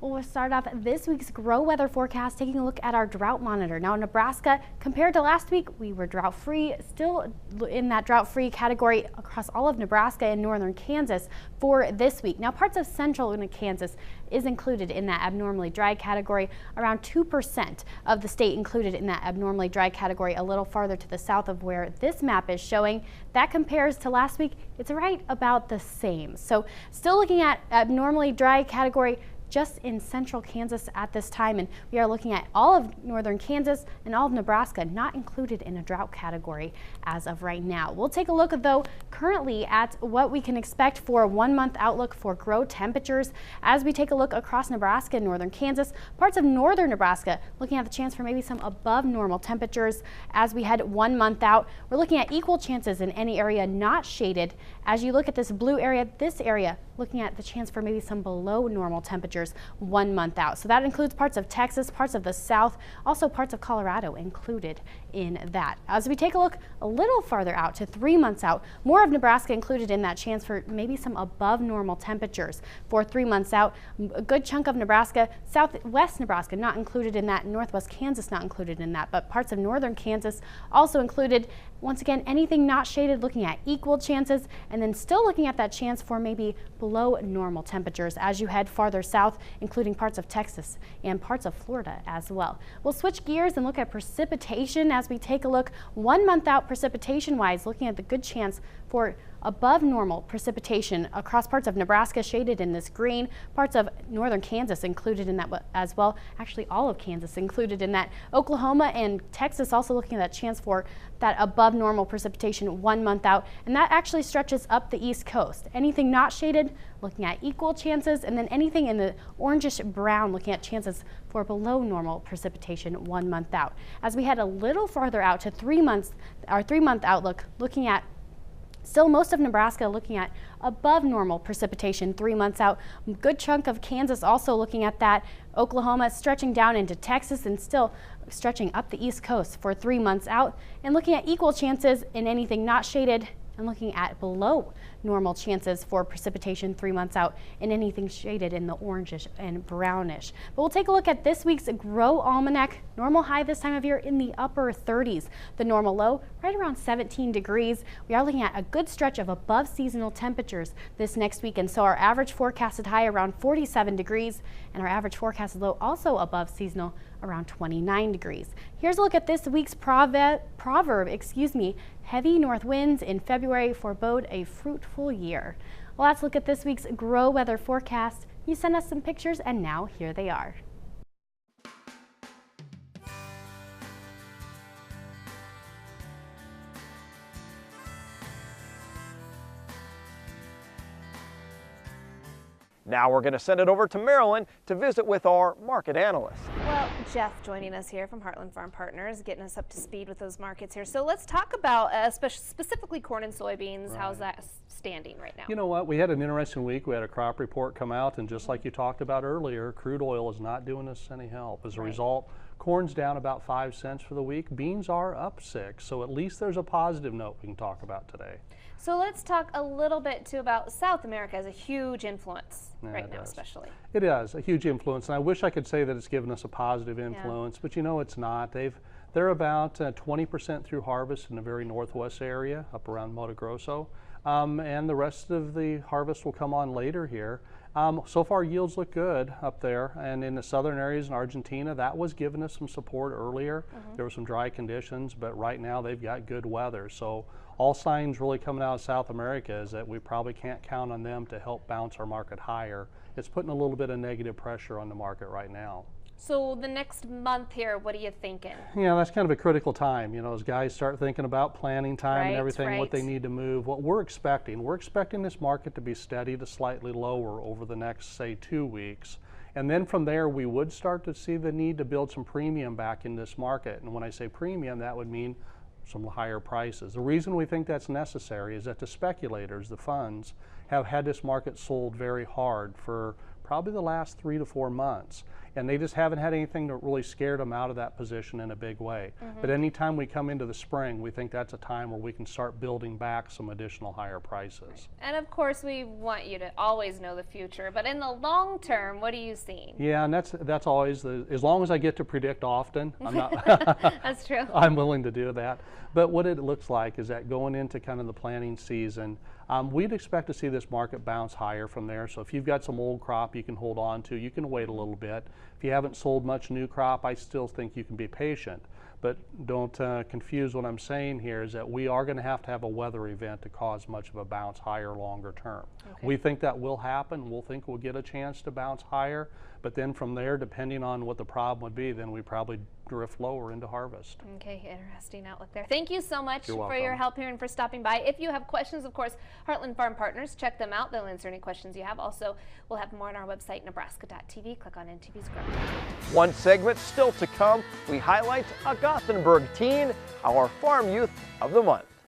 We'll start off this week's Grow Weather forecast taking a look at our drought monitor. Now, Nebraska, compared to last week, we were drought-free, still in that drought-free category across all of Nebraska and northern Kansas for this week. Now, parts of central Kansas is included in that abnormally dry category. Around 2% of the state included in that abnormally dry category, a little farther to the south of where this map is showing. That compares to last week. It's right about the same. So still looking at abnormally dry category just in central Kansas at this time, and we are looking at all of northern Kansas and all of Nebraska not included in a drought category as of right now. We'll take a look though currently at what we can expect for a 1 month outlook for grow temperatures as we take a look across Nebraska and northern Kansas, parts of northern Nebraska looking at the chance for maybe some above normal temperatures as we head 1 month out. We're looking at equal chances in any area not shaded. As you look at this blue area, this area looking at the chance for maybe some below normal temperatures 1 month out. So that includes parts of Texas, parts of the South, also parts of Colorado included in that. As we take a look a little farther out to 3 months out, more of Nebraska included in that chance for maybe some above normal temperatures for 3 months out. A good chunk of Nebraska, southwest Nebraska not included in that, northwest Kansas not included in that, but parts of northern Kansas also included. Once again, anything not shaded looking at equal chances, and then still looking at that chance for maybe below normal temperatures as you head farther south, including parts of Texas and parts of Florida as well. We'll switch gears and look at precipitation as we take a look 1 month out precipitation wise, looking at the good chance for above normal precipitation across parts of Nebraska shaded in this green, parts of northern Kansas included in that as well, actually all of Kansas included in that. Oklahoma and Texas also looking at that chance for that above normal precipitation 1 month out, and that actually stretches up the east coast. Anything not shaded looking at equal chances, and then anything in the orangish brown looking at chances for below normal precipitation 1 month out. As we head a little farther out to 3 months, our 3 month outlook looking at still most of Nebraska looking at above normal precipitation 3 months out. Good chunk of Kansas also looking at that. Oklahoma stretching down into Texas and still stretching up the east coast for 3 months out, and looking at equal chances in anything not shaded and looking at below normal chances for precipitation 3 months out and anything shaded in the orangish and brownish. But we'll take a look at this week's Grow Almanac. Normal high this time of year in the upper 30s. The normal low right around 17 degrees. We are looking at a good stretch of above seasonal temperatures this next week, and so our average forecasted high around 47 degrees and our average forecasted low also above seasonal around 29 degrees. Here's a look at this week's proverb, heavy north winds in February forebode a fruitful year. Well, let's look at this week's Grow Weather forecast. You sent us some pictures and now here they are. Now we're going to send it over to Maryland to visit with our market analyst. Well, Jeff joining us here from Heartland Farm Partners, getting us up to speed with those markets here. So let's talk about specifically corn and soybeans. Right. How's that standing right now? You know what? We had an interesting week. We had a crop report come out, and just like you talked about earlier, crude oil is not doing us any help. As a result, corn's down about 5 cents for the week. Beans are up 6. So at least there's a positive note we can talk about today. So let's talk a little bit too about South America as a huge influence right now, especially. It is a huge influence, and I wish I could say that it's given us a positive influence, but you know it's not. They're about 20% through harvest in the very northwest area, up around Mato Grosso, and the rest of the harvest will come on later here. So far yields look good up there, and in the southern areas in Argentina, that was giving us some support earlier. There were some dry conditions, but right now they've got good weather. So all signs really coming out of South America is that we probably can't count on them to help bounce our market higher. It's putting a little bit of negative pressure on the market right now. So the next month here, what are you thinking? Yeah, that's kind of a critical time. You know, as guys start thinking about planning time and everything, what they need to move, what we're expecting this market to be steady to slightly lower over the next, say, 2 weeks. And then from there, we would start to see the need to build some premium back in this market. And when I say premium, that would mean some higher prices. The reason we think that's necessary is that the speculators, the funds, have had this market sold very hard for probably the last 3 to 4 months. and they just haven't had anything that really scared them out of that position in a big way. But anytime we come into the spring, we think that's a time where we can start building back some additional higher prices. And of course, we want you to always know the future, but in the long term, what are you seeing? Yeah, and that's always as long as I get to predict often, I'm not. That's true. I'm willing to do that. But what it looks like is that going into kind of the planting season, we'd expect to see this market bounce higher from there. So if you've got some old crop you can hold on to, you can wait a little bit. If you haven't sold much new crop, I still think you can be patient. But don't confuse what I'm saying here is that we are going to have a weather event to cause much of a bounce higher longer term. Okay. We think that will happen. We'll think we'll get a chance to bounce higher. But then from there, depending on what the problem would be, then we probably drift lower into harvest. Okay, interesting outlook there. Thank you so much You're for welcome. your help here and for stopping by. If you have questions, of course, Heartland Farm Partners, check them out. They'll answer any questions you have. Also, we'll have more on our website, nebraska.tv. Click on NTV's Grow. One segment still to come. We highlight a Gothenburg teen, our Farm Youth of the Month.